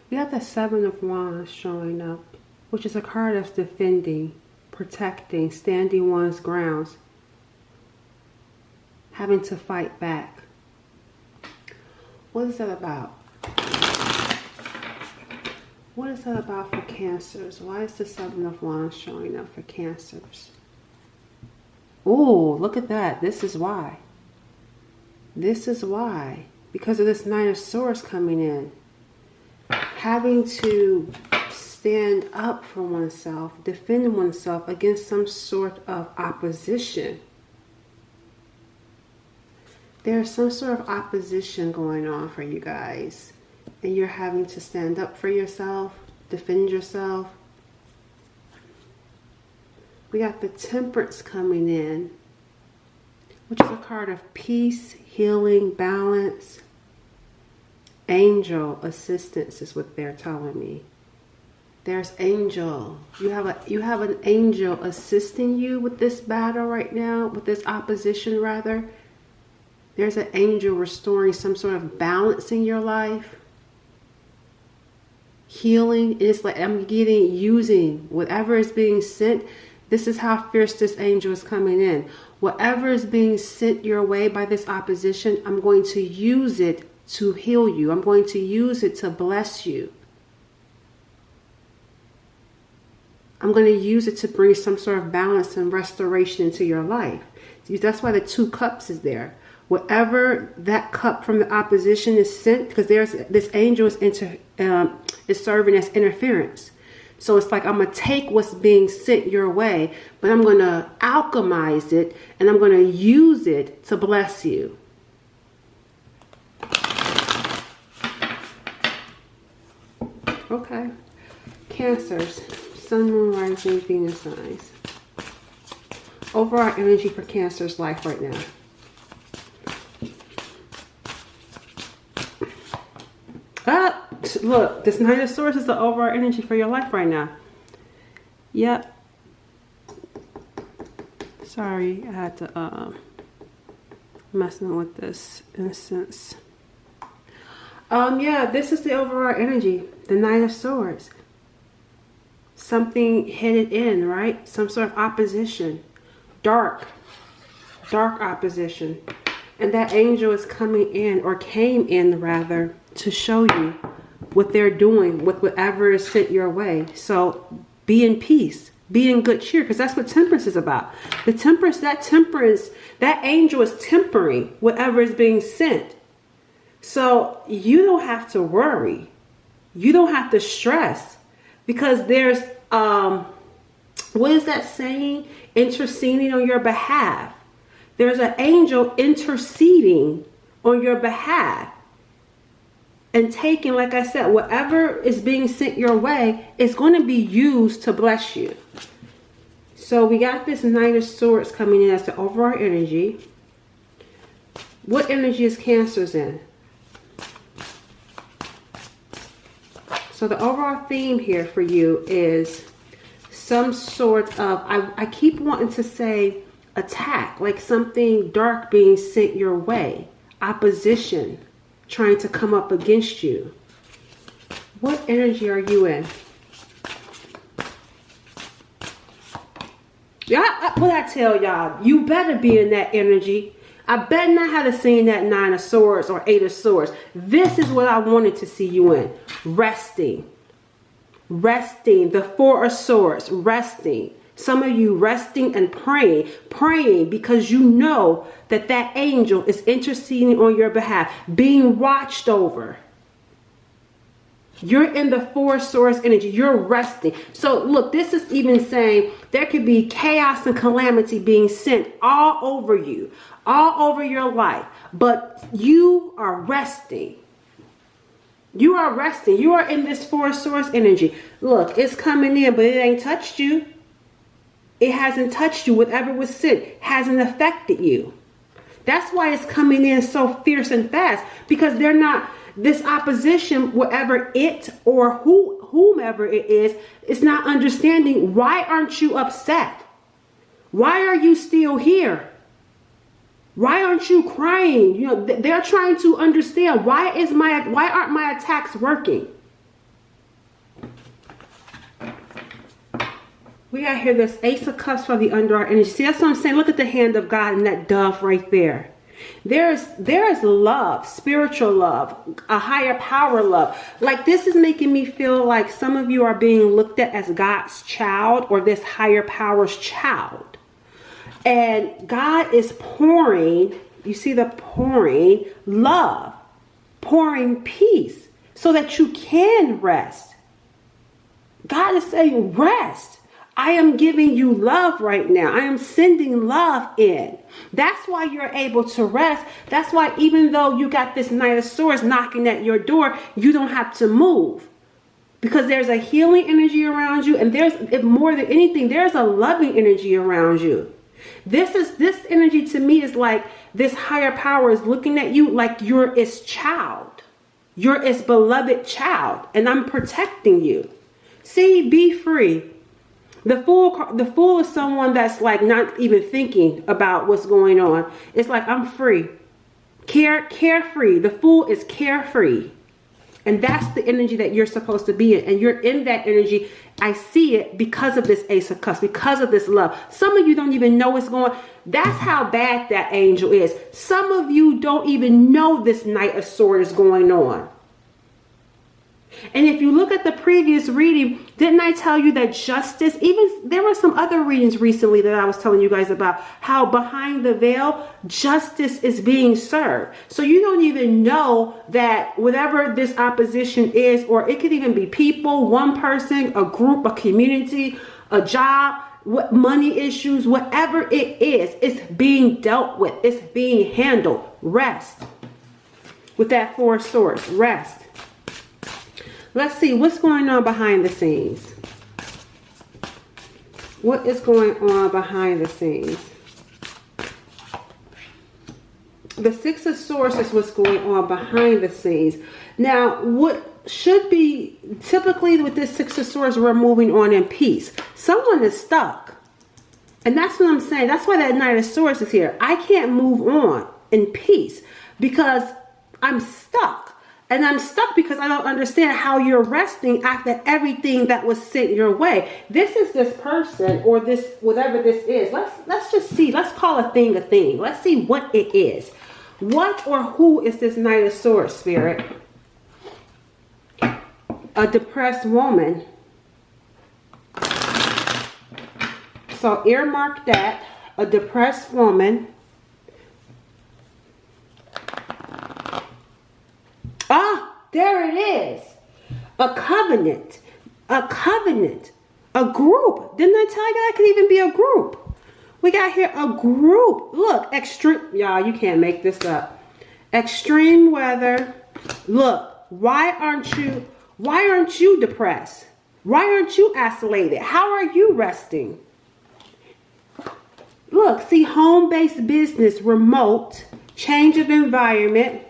We got the Seven of Wands showing up, which is a card that's defending, protecting, standing one's grounds, having to fight back. What is that about? What is that about for Cancers? Why is the Seven of Wands showing up for Cancers? Oh, look at that. This is why. This is why. Because of this Nine of Swords coming in. Having to stand up for oneself, defend oneself against some sort of opposition. There's some sort of opposition going on for you guys. And you're having to stand up for yourself, defend yourself. We got the Temperance coming in, which is a card of peace, healing, balance. Angel assistance is what they're telling me. There's angel. You have an angel assisting you with this battle right now, with this opposition rather. There's an angel restoring some sort of balance in your life. Healing. It's like I'm getting using whatever is being sent. This is how fierce this angel is coming in. Whatever is being sent your way by this opposition, I'm going to use it to heal you. I'm going to use it to bless you. I'm going to use it to bring some sort of balance and restoration into your life. See, that's why the Two Cups is there. Whatever that cup from the opposition is sent, because there's this angel is serving as interference. So it's like I'm going to take what's being sent your way, but I'm going to alchemize it and I'm going to use it to bless you. Okay. Cancers. Sun, Moon, Rising, Venus signs. Overall energy for Cancer's life right now. Look, this Nine of Swords is the overall energy for your life right now. Yep. Sorry, I had to messing with this instance. Yeah, this is the overall energy. The Nine of Swords. Something headed in, right? Some sort of opposition. Dark opposition. And that angel is coming in, or came in rather, to show you what they're doing with whatever is sent your way. So be in peace, be in good cheer, because that's what Temperance is about. The Temperance, that angel is tempering whatever is being sent. So you don't have to worry. You don't have to stress, because there's, what is that saying? Interceding on your behalf. There's an angel interceding on your behalf. And taking, like I said, whatever is being sent your way is going to be used to bless you. So we got this Knight of Swords coming in as the overall energy. What energy is Cancer's in? So the overall theme here for you is some sort of, I keep wanting to say attack, like something dark being sent your way. Opposition trying to come up against you. What energy are you in? Yeah, what I tell y'all, you better be in that energy. I bet not have seen that Nine of Swords or Eight of Swords. This is what I wanted to see you in. Resting. Resting. The Four of Swords. Resting. Some of you resting and praying. Praying because you know that that angel is interceding on your behalf. Being watched over. You're in the Four of Swords energy. You're resting. So look, this is even saying there could be chaos and calamity being sent all over you. All over your life. But you are resting. You are resting. You are in this Four of Swords energy. Look, it's coming in, but it ain't touched you. It hasn't touched you. Whatever was sent hasn't affected you. That's why it's coming in so fierce and fast. Because they're not, this opposition, whatever it or whomever it is not understanding. Why aren't you upset? Why are you still here? Why aren't you crying? You know, they're trying to understand why aren't my attacks working? We got here this Ace of Cups for the under our energy. See, that's what I'm saying. Look at the hand of God and that dove right there. There is love, spiritual love, a higher power love. Like, this is making me feel like some of you are being looked at as God's child or this higher power's child. And God is pouring, you see the pouring love, pouring peace so that you can rest. God is saying rest. I am giving you love right now. I am sending love in. That's why you're able to rest. That's why even though you got this Knight of Swords knocking at your door, you don't have to move. Because there's a healing energy around you. And there's, if more than anything, there's a loving energy around you. This energy to me is like this higher power is looking at you like you're its child. You're its beloved child. And I'm protecting you. See, be free. The fool is someone that's like not even thinking about what's going on. It's like, I'm free. Carefree. The fool is carefree. And that's the energy that you're supposed to be in. And you're in that energy. I see it because of this Ace of Cups, because of this love. Some of you don't even know what's going on. That's how bad that angel is. Some of you don't even know this Knight of Swords is going on. And if you look at the previous reading, didn't I tell you that justice, even there were some other readings recently that I was telling you guys about how behind the veil, justice is being served. So you don't even know that whatever this opposition is, or it could even be people, one person, a group, a community, a job, what money issues, whatever it is, it's being dealt with. It's being handled. Rest. With that Four of Swords, rest. Let's see what's going on behind the scenes. What is going on behind the scenes? The Six of Swords is what's going on behind the scenes. Now, what should be typically with this Six of Swords, we're moving on in peace. Someone is stuck. And that's what I'm saying. That's why that Knight of Swords is here. I can't move on in peace because I'm stuck. And I'm stuck because I don't understand how you're resting after everything that was sent your way. This is this person or this, whatever this is. Let's just see. Let's call a thing a thing. Let's see what it is. What or who is this Knight of Swords, Spirit? A depressed woman. So earmark that. A depressed woman. Ah, there it is. A covenant. A covenant. A group. Didn't I tell you that it could even be a group? We got here a group. Look, extreme. Y'all, you can't make this up. Extreme weather. Look, why aren't you depressed? Why aren't you isolated? How are you resting? Look, see, home-based business, remote, change of environment.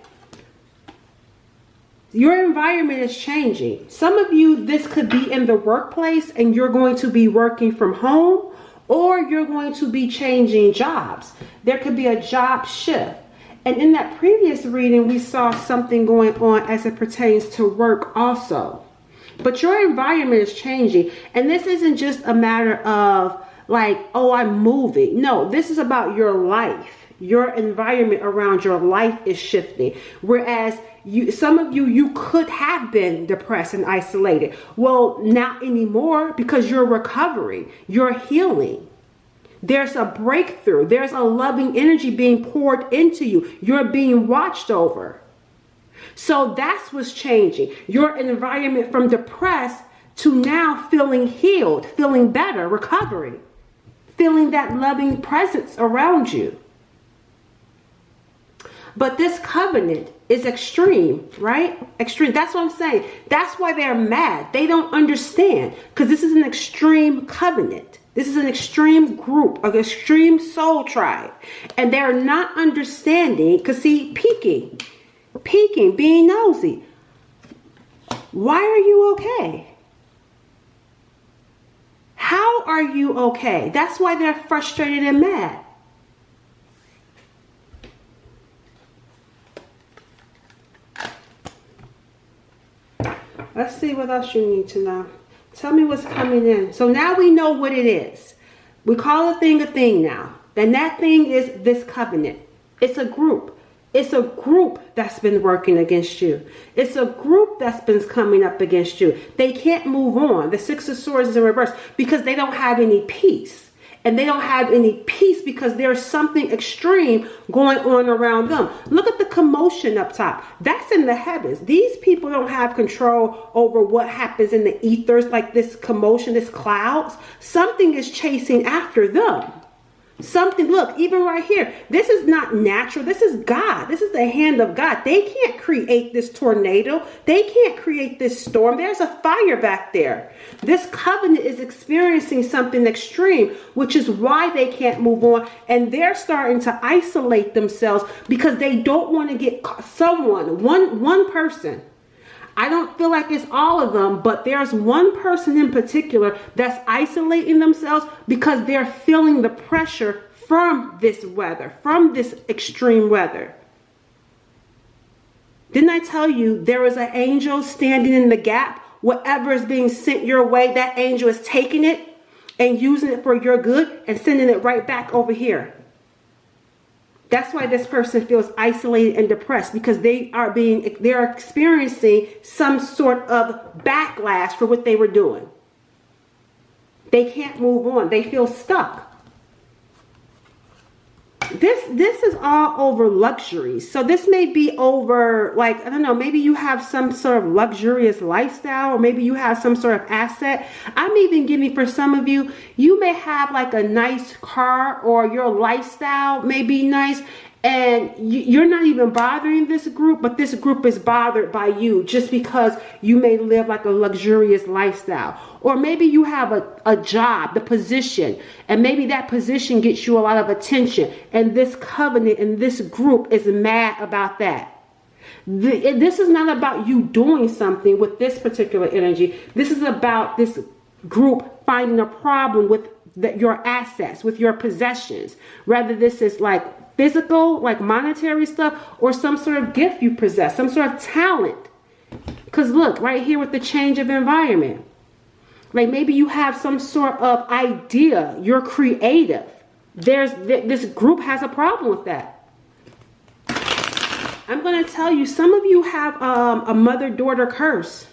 Your environment is changing. Some of you, this could be in the workplace and you're going to be working from home, or you're going to be changing jobs. There could be a job shift. And in that previous reading, we saw something going on as it pertains to work also. But your environment is changing. And this isn't just a matter of like, oh, I'm moving. No, this is about your life. Your environment around your life is shifting. Whereas some of you could have been depressed and isolated. Well, not anymore because you're recovering. You're healing. There's a breakthrough. There's a loving energy being poured into you. You're being watched over. So that's what's changing. Your environment from depressed to now feeling healed, feeling better, recovering, feeling that loving presence around you. But this covenant is extreme, right? Extreme. That's what I'm saying. That's why they're mad. They don't understand because this is an extreme covenant. This is an extreme group, an extreme soul tribe. And they're not understanding because, see, peeking, being nosy. Why are you okay? How are you okay? That's why they're frustrated and mad. Let's see what else you need to know. Tell me what's coming in. So now we know what it is. We call a thing now. And that thing is this covenant. It's a group. It's a group that's been working against you. It's a group that's been coming up against you. They can't move on. The Six of Swords is in reverse because they don't have any peace. And they don't have any peace because there's something extreme going on around them. Look at the commotion up top. That's in the heavens. These people don't have control over what happens in the ethers, like this commotion, this clouds. Something is chasing after them. Something, look, even right here, this is not natural. This is God. This is the hand of God. They can't create this tornado. They can't create this storm. There's a fire back there. This covenant is experiencing something extreme, which is why they can't move on. And they're starting to isolate themselves because they don't want to get someone, one person. I don't feel like it's all of them, but there's one person in particular that's isolating themselves because they're feeling the pressure from this weather, from this extreme weather. Didn't I tell you there is an angel standing in the gap? Whatever is being sent your way, that angel is taking it and using it for your good and sending it right back over here. That's why this person feels isolated and depressed because they're experiencing some sort of backlash for what they were doing. They can't move on. They feel stuck. This is all over luxuries. So this may be over, like, I don't know, maybe you have some sort of luxurious lifestyle, or maybe you have some sort of asset. I'm even giving, for some of you, you may have like a nice car, or your lifestyle may be nice, and you're not even bothering this group, but this group is bothered by you just because you may live like a luxurious lifestyle. Or maybe you have a job, the position, and maybe that position gets you a lot of attention, and this covenant and this group is mad about that. This is not about you doing something with this particular energy. This is about this group finding a problem with your assets, with your possessions. Rather, this is like physical, like monetary stuff, or some sort of gift you possess, some sort of talent. Because look, right here with the change of environment. Like maybe you have some sort of idea, you're creative. This group has a problem with that. I'm going to tell you, some of you have a mother-daughter curse.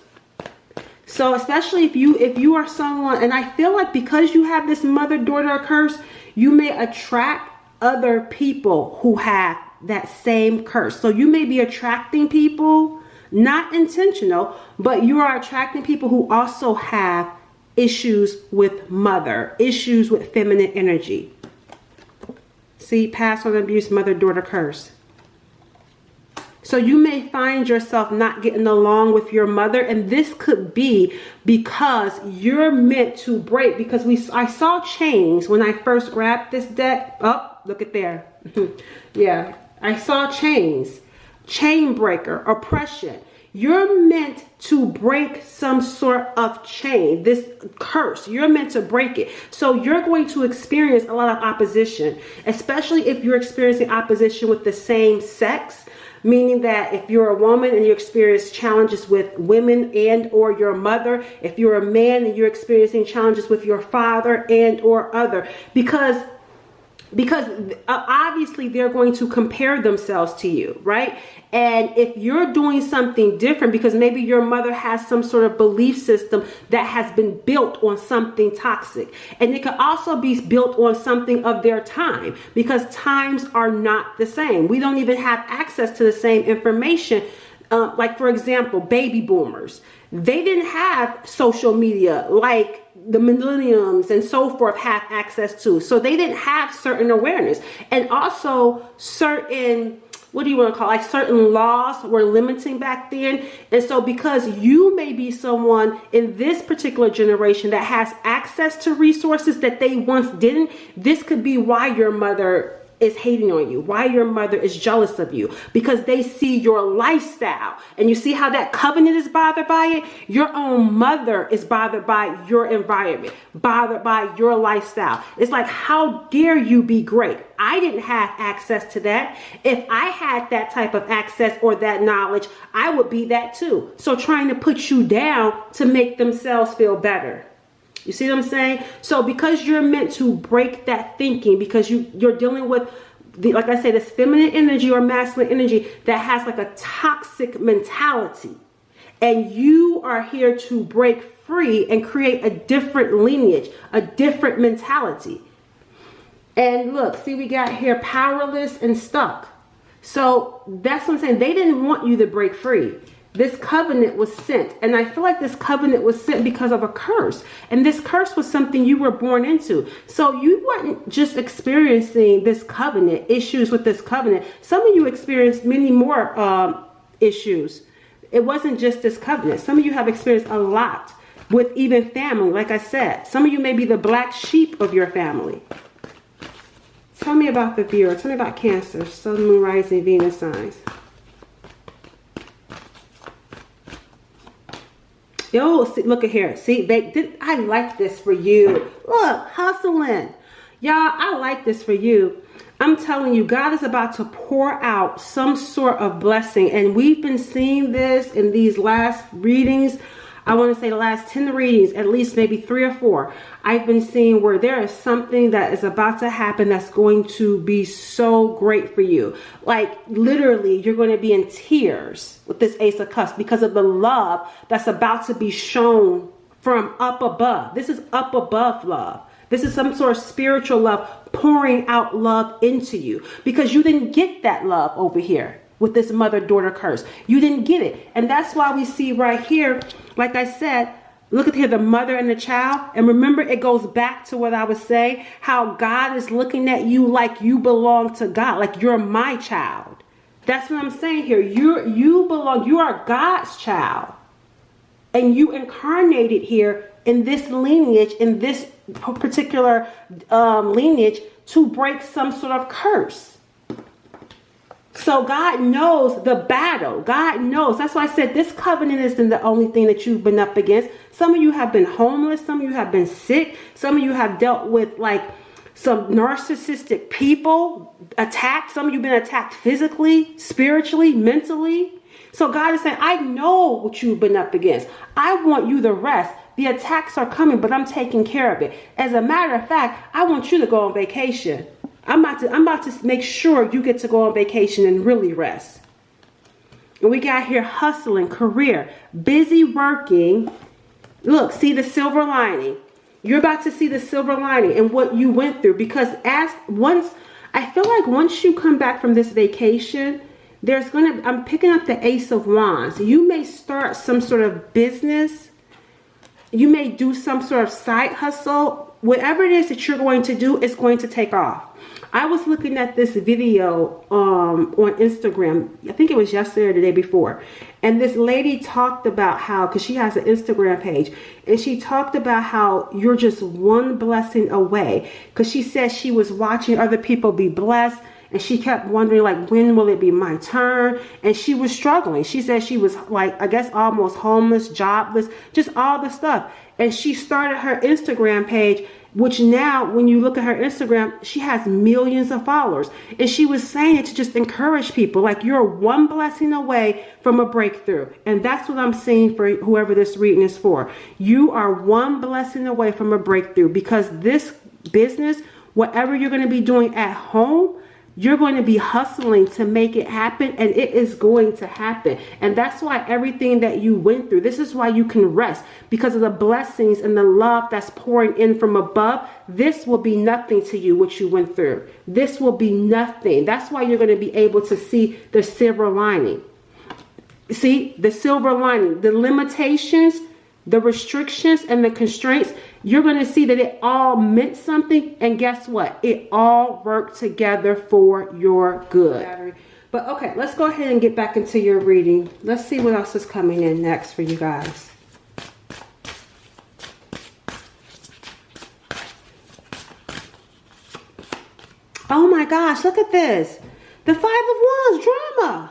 So especially if you are someone, and I feel like because you have this mother-daughter curse, you may attract other people who have that same curse. So you may be attracting people, not intentional, but you are attracting people who also have issues with mother, issues with feminine energy. See, past on abuse, mother-daughter curse. So you may find yourself not getting along with your mother, and this could be because you're meant to break. Because I saw chains when I first grabbed this deck. Oh, look at there. Yeah, I saw chains, chain breaker, oppression. You're meant to break some sort of chain, this curse. You're meant to break it. So you're going to experience a lot of opposition, especially if you're experiencing opposition with the same sex. Meaning that if you're a woman and you experience challenges with women and or your mother, if you're a man and you're experiencing challenges with your father and or other, because obviously they're going to compare themselves to you, right? And if you're doing something different, because maybe your mother has some sort of belief system that has been built on something toxic, and it could also be built on something of their time, because times are not the same. We don't even have access to the same information. Like for example, baby boomers, they didn't have social media like the millenniums and so forth have access to. So they didn't have certain awareness, and also certain, what do you want to call, like certain laws were limiting back then. And so because you may be someone in this particular generation that has access to resources that they once didn't, this could be why your mother is hating on you, why your mother is jealous of you, because they see your lifestyle. And you see how that covenant is bothered by it? Your own mother is bothered by your environment, bothered by your lifestyle. It's like, how dare you be great? I didn't have access to that. If I had that type of access or that knowledge, I would be that too. So trying to put you down to make themselves feel better. You see what I'm saying? So because you're meant to break that thinking, because you're dealing with, like I said, this feminine energy or masculine energy that has like a toxic mentality. And you are here to break free and create a different lineage, a different mentality. And look, see, we got here powerless and stuck. So that's what I'm saying. They didn't want you to break free. This covenant was sent. And I feel like this covenant was sent because of a curse. And this curse was something you were born into. So you weren't just experiencing this covenant, issues with this covenant. Some of you experienced many more issues. It wasn't just this covenant. Some of you have experienced a lot with even family. Like I said, some of you may be the black sheep of your family. Tell me about the viewer. Tell me about Cancer, Sun, Moon, Rising, Venus signs. Yo, see, look at here. See, I like this for you. Look, hustling. Y'all, I like this for you. I'm telling you, God is about to pour out some sort of blessing. And we've been seeing this in these last readings. I want to say the last 10 readings, at least maybe 3 or 4. I've been seeing where there is something that is about to happen that's going to be so great for you. Like literally, you're going to be in tears with this Ace of Cups because of the love that's about to be shown from up above. This is up above love. This is some sort of spiritual love pouring out love into you because you didn't get that love over here with this mother-daughter curse. You didn't get it. And that's why we see right here, like I said, look at here, the mother and the child. And remember, it goes back to what I was saying, how God is looking at you like you belong to God, like you're my child. That's what I'm saying here. You belong, you are God's child. And you incarnated here in this lineage, in this particular lineage, to break some sort of curse. So God knows the battle. God knows. That's why I said this covenant isn't the only thing that you've been up against. Some of you have been homeless. Some of you have been sick. Some of you have dealt with like some narcissistic people attacked. Some of you have been attacked physically, spiritually, mentally. So God is saying, I know what you've been up against. I want you to rest. The attacks are coming, but I'm taking care of it. As a matter of fact, I want you to go on vacation. I'm about to make sure you get to go on vacation and really rest. And we got here hustling, career, busy working. Look, see the silver lining. You're about to see the silver lining and what you went through. Because I feel like once you come back from this vacation, I'm picking up the Ace of Wands. You may start some sort of business. You may do some sort of side hustle. Whatever it is that you're going to do, it's going to take off. I was looking at this video on Instagram. I think it was yesterday or the day before. And this lady talked about how, because she has an Instagram page, and she talked about how you're just one blessing away. Because she said she was watching other people be blessed. And she kept wondering, like, when will it be my turn? And she was struggling. She said she was, like, I guess almost homeless, jobless, just all the stuff. And she started her Instagram page, which now, when you look at her Instagram, she has millions of followers. And she was saying it to just encourage people, like, you're one blessing away from a breakthrough. And that's what I'm saying for whoever this reading is for. You are one blessing away from a breakthrough, because this business, whatever you're going to be doing at home, you're going to be hustling to make it happen, and it is going to happen. And that's why everything that you went through, this is why you can rest, because of the blessings and the love that's pouring in from above. This will be nothing to you, what you went through. This will be nothing. That's why you're going to be able to see the silver lining. See, the silver lining, the limitations, the restrictions, and the constraints. You're going to see that it all meant something. And guess what? It all worked together for your good. But okay, let's go ahead and get back into your reading. Let's see what else is coming in next for you guys. Oh my gosh, look at this. The Five of Wands, drama.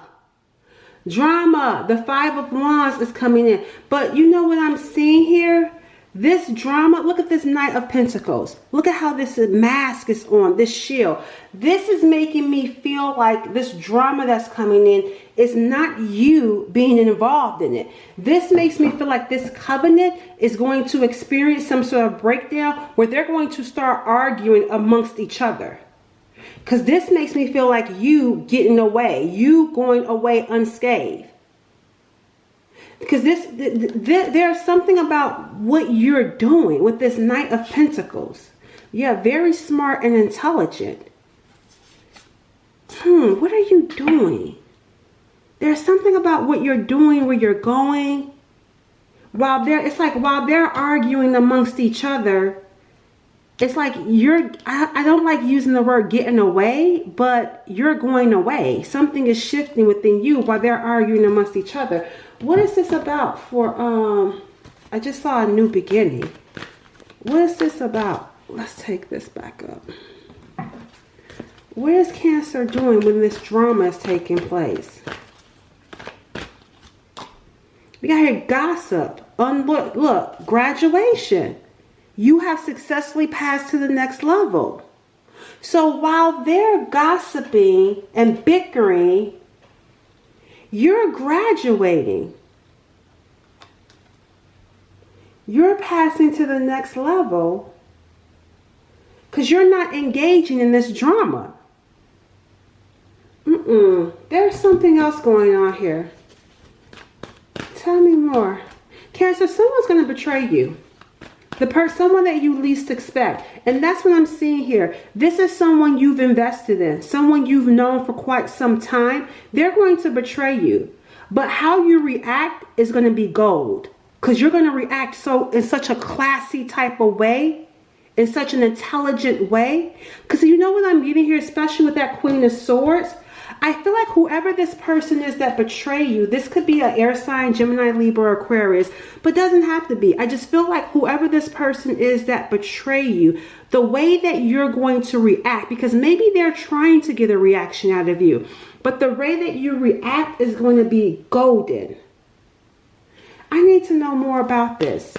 Drama. The Five of Wands is coming in. But you know what I'm seeing here? This drama, look at this Knight of Pentacles. Look at how this mask is on, this shield. This is making me feel like this drama that's coming in is not you being involved in it. This makes me feel like this covenant is going to experience some sort of breakdown where they're going to start arguing amongst each other. Because this makes me feel like you getting away, you going away unscathed. Because there's something about what you're doing with this Knight of Pentacles. Yeah, very smart and intelligent. What are you doing? There's something about what you're doing, where you're going. It's like while they're arguing amongst each other, it's like I don't like using the word getting away, but you're going away. Something is shifting within you while they're arguing amongst each other. What is this about for, I just saw a new beginning. What is this about? Let's take this back up. What is Cancer doing when this drama is taking place? We got here gossip. Look, graduation. You have successfully passed to the next level. So while they're gossiping and bickering, you're graduating. You're passing to the next level because you're not engaging in this drama. There's something else going on here. Tell me more. Cancer, someone's going to betray you. Someone that you least expect. And that's what I'm seeing here. This is someone you've invested in. Someone you've known for quite some time. They're going to betray you. But how you react is going to be gold. Because you're going to react in such a classy type of way. In such an intelligent way. Because you know what I'm getting here, especially with that Queen of Swords? I feel like whoever this person is that betray you, this could be an air sign, Gemini, Libra, or Aquarius, but doesn't have to be. I just feel like whoever this person is that betray you, the way that you're going to react, because maybe they're trying to get a reaction out of you, but the way that you react is going to be golden. I need to know more about this.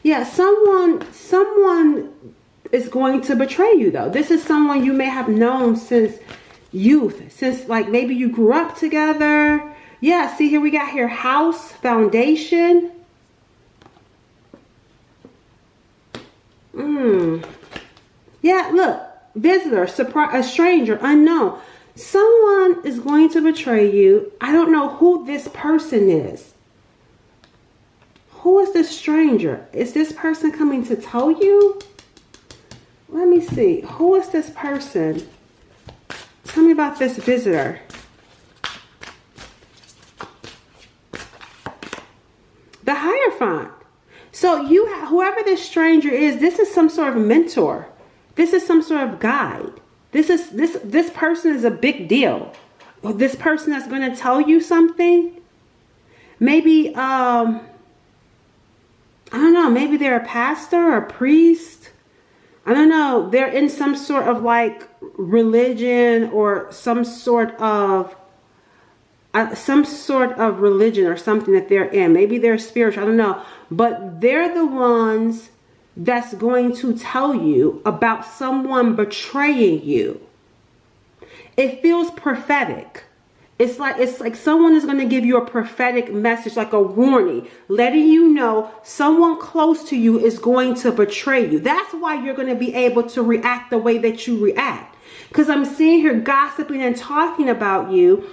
Yeah, someone is going to betray you though. This is someone you may have known since youth, since like maybe you grew up together. Yeah, see here we got here house, foundation. Yeah, look, visitor, surprise, a stranger, unknown. Someone is going to betray you. I don't know who this person is. Who is this stranger? Is this person coming to tell you? Let me see. Who is this person? Tell me about this visitor. The Hierophant. So whoever this stranger is, this is some sort of mentor. This is some sort of guide. This person is a big deal. This person that's going to tell you something. Maybe, I don't know, maybe they're a pastor or a priest. I don't know. They're in some sort of like religion or some sort of religion or something that they're in. Maybe they're spiritual. I don't know. But they're the ones that's going to tell you about someone betraying you. It feels prophetic. It's like someone is going to give you a prophetic message, like a warning, letting you know someone close to you is going to betray you. That's why you're going to be able to react the way that you react. Because I'm seeing here gossiping and talking about you.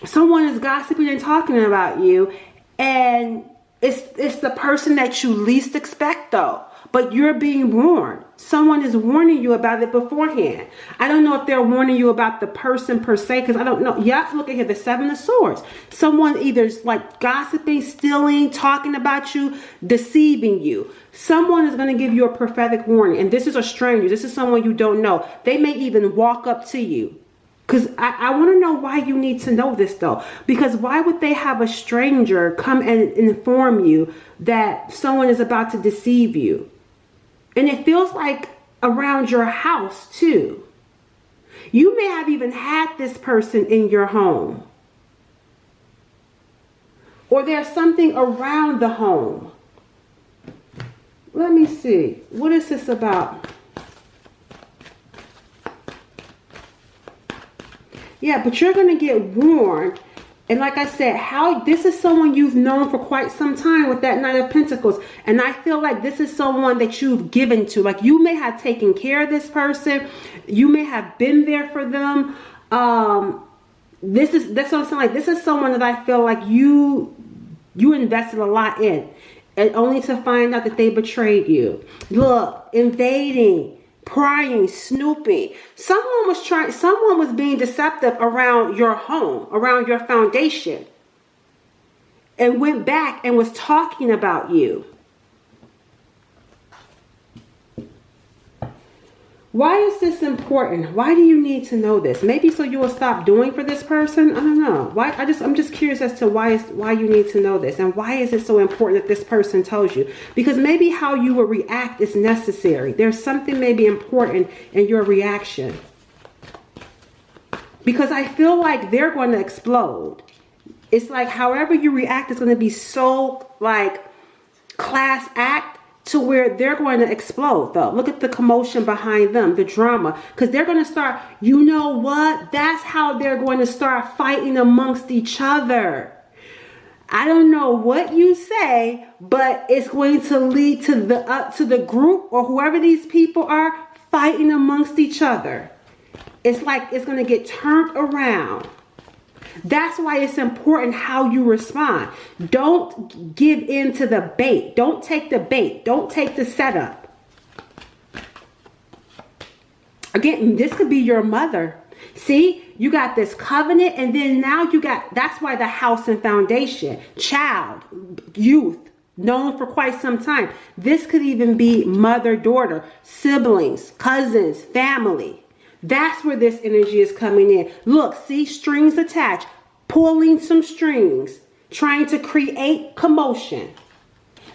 Someone is gossiping and talking about you, and it's the person that you least expect though. But you're being warned. Someone is warning you about it beforehand. I don't know if they're warning you about the person per se, because I don't know. Yeah, look at here, the Seven of Swords. Someone either is like gossiping, stealing, talking about you, deceiving you. Someone is going to give you a prophetic warning. And this is a stranger. This is someone you don't know. They may even walk up to you. Because I want to know why you need to know this though. Because why would they have a stranger come and inform you that someone is about to deceive you? And it feels like around your house too. You may have even had this person in your home. Or there's something around the home. Let me see. What is this about? Yeah, but you're going to get warned. And like I said, this is someone you've known for quite some time with that Knight of Pentacles. And I feel like this is someone that you've given to. Like you may have taken care of this person. You may have been there for them. That's what I'm saying. Like this is someone that I feel like you invested a lot in. And only to find out that they betrayed you. Look, invading, prying, snooping. Someone was being deceptive around your home, around your foundation. And went back and was talking about you. Why is this important? Why do you need to know this? Maybe so you will stop doing for this person. I don't know. Why? I'm just curious as to why you need to know this, and why is it so important that this person tells you? Because maybe how you will react is necessary. There's something maybe important in your reaction. Because I feel like they're going to explode. It's like however you react is going to be so like class act. To where they're going to explode though. Look at the commotion behind them, the drama. Because they're going to start, you know what? That's how they're going to start fighting amongst each other. I don't know what you say, but it's going to lead to the group or whoever these people are fighting amongst each other. It's like it's going to get turned around. That's why it's important how you respond. Don't give in to the bait. Don't take the bait. Don't take the setup. Again, this could be your mother. See, you got this covenant, and then now that's why the house and foundation, child, youth, known for quite some time. This could even be mother, daughter, siblings, cousins, family. That's where this energy is coming in. Look, see, strings attached, pulling some strings, trying to create commotion.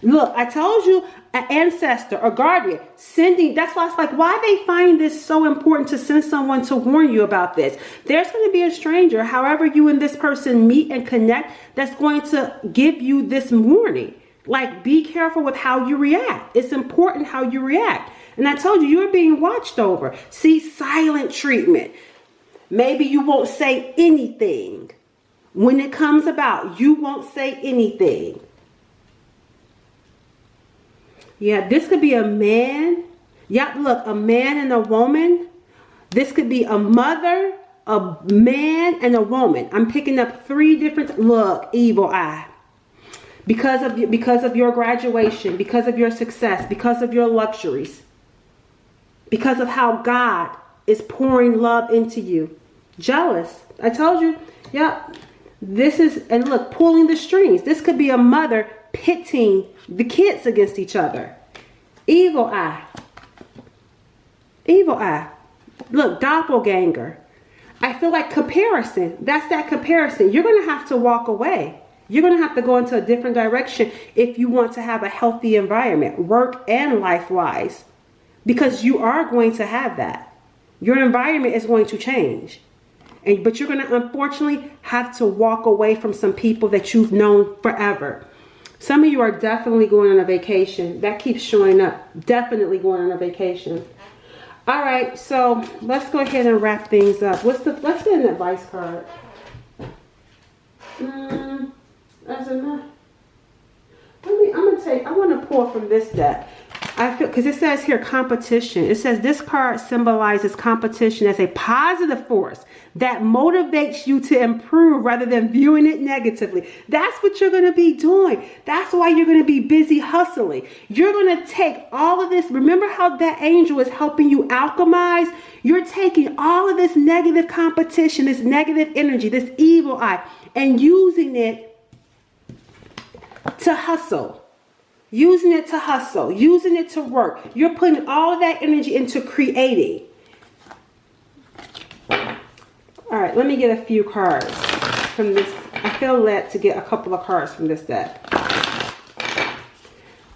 Look, I told you, an ancestor, a guardian, sending, that's why it's like, why they find this so important to send someone to warn you about this. There's going to be a stranger, however you and this person meet and connect, that's going to give you this warning. Like, be careful with how you react. It's important how you react. And I told you, you're being watched over. See, silent treatment. Maybe you won't say anything. When it comes about, you won't say anything. Yeah, this could be a man. Yeah, look, a man and a woman. This could be a mother, a man, and a woman. I'm picking up 3 different, look, evil eye. Because of your graduation, because of your success, because of your luxuries. Because of how God is pouring love into you. Jealous. I told you. Yep. This is, and look, pulling the strings. This could be a mother pitting the kids against each other. Evil eye. Evil eye. Look, doppelganger. I feel like comparison. That's that comparison. You're going to have to walk away. You're going to have to go into a different direction if you want to have a healthy environment, work and life-wise. Because you are going to have that. Your environment is going to change. But you're going to unfortunately have to walk away from some people that you've known forever. Some of you are definitely going on a vacation. That keeps showing up. Definitely going on a vacation. All right, so let's go ahead and wrap things up. Let's get an advice card. That's enough. I want to pull from this deck. I feel, because it says here competition. It says this card symbolizes competition as a positive force that motivates you to improve rather than viewing it negatively. That's what you're going to be doing. That's why you're going to be busy hustling. You're going to take all of this. Remember how that angel is helping you alchemize? You're taking all of this negative competition, this negative energy, this evil eye, and using it to hustle. Using it to hustle, using it to work. You're putting all of that energy into creating. All right, let me get a few cards from this. I feel led to get a couple of cards from this deck.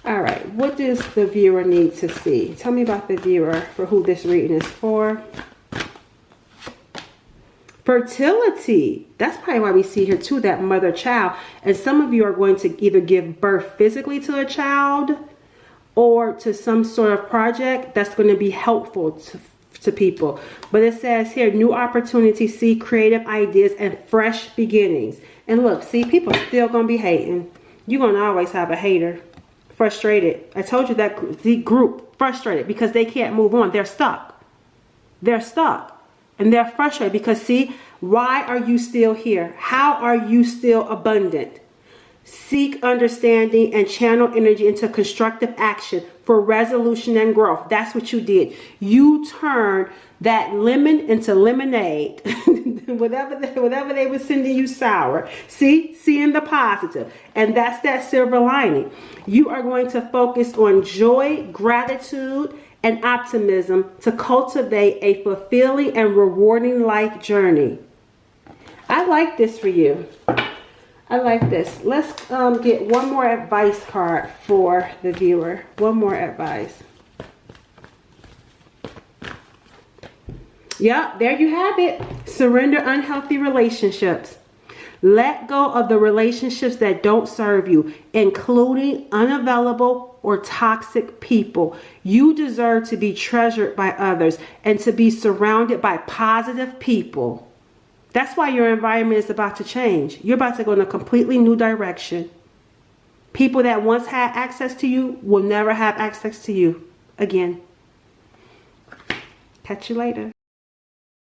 All right, what does the viewer need to see? Tell me about the viewer for who this reading is for. Fertility. That's probably why we see here too, that mother-child. And some of you are going to either give birth physically to a child or to some sort of project that's going to be helpful to people. But it says here, new opportunities, see creative ideas and fresh beginnings. And look, see, people still going to be hating. You're going to always have a hater. Frustrated. I told you that the group frustrated because they can't move on. They're stuck. They're stuck. And they're frustrated because, see, why are you still here? How are you still abundant? Seek understanding and channel energy into constructive action for resolution and growth. That's what you did. You turned that lemon into lemonade. whatever they were sending you sour. See? Seeing the positive. And that's that silver lining. You are going to focus on joy, gratitude, and optimism to cultivate a fulfilling and rewarding life journey. I like this for you. I like this. Let's get one more advice card for the viewer. One more advice. Yep, there you have it. Surrender unhealthy relationships. Let go of the relationships that don't serve you, including unavailable or toxic people. You deserve to be treasured by others and to be surrounded by positive people. That's why your environment is about to change. You're about to go in a completely new direction. People that once had access to you will never have access to you again. Catch you later.